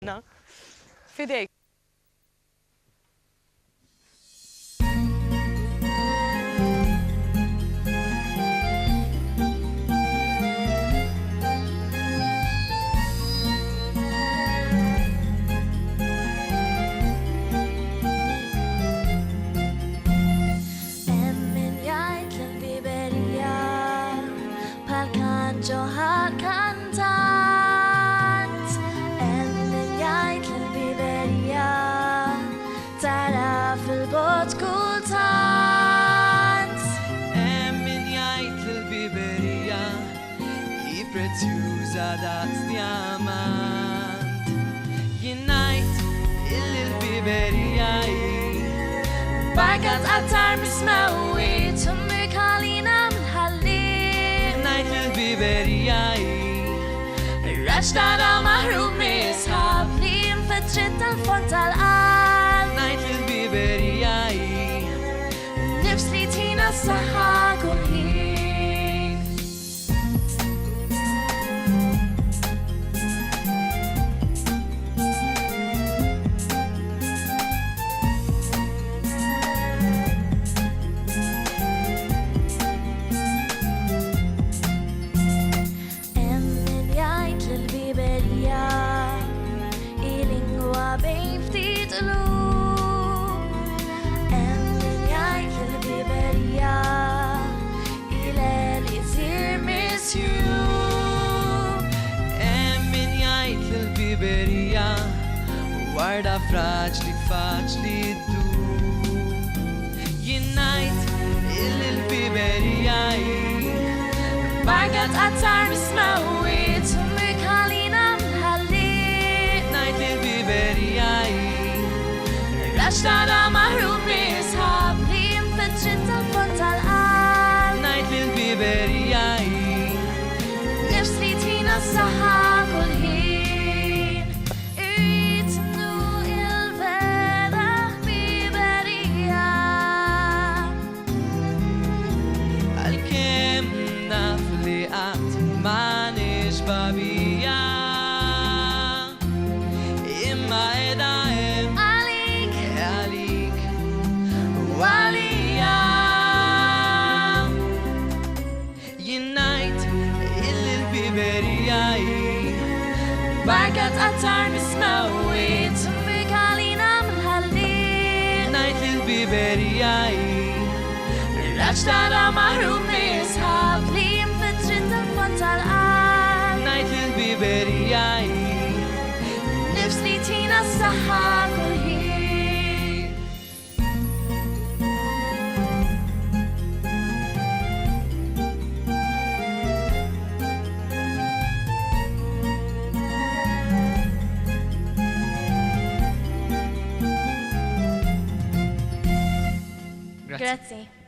ħafna. Fidejk. ġoħar kantant Emmin jajt l-biberija tara fil-bot kultant Emmin jajt l-biberija hi prezzjuża daqs diamant Jinnajt il-biberija hi barkat qattar mismawi tummi kalina biberija Raċ tara maħrub misħab li jinfetċit tal-fond tal-qalb Najt l-biberija Nifs li tina s-saħħa kull ħin Warda fraġli faċli du Jinnajt il-biberija barkat qattar mismawi tummi kalina mħalli Najt il-biberija Raċ tara maħrub misħab li jinfetċit tal-fond tal-qalb Najt il-biberija Nifs li tina s-saħħa kull ħin Babija Imma edha Għalik Għalik Għalija Jinnajt il-biberija barkat qattar mismawi tummi kalina mħalli Najt il-biberija Raċ tara maħrub misħab li jinfetċit tal-fond tal-qalb Najt il-biberija Nifs li tina s-saħħa kull ħin Grazie.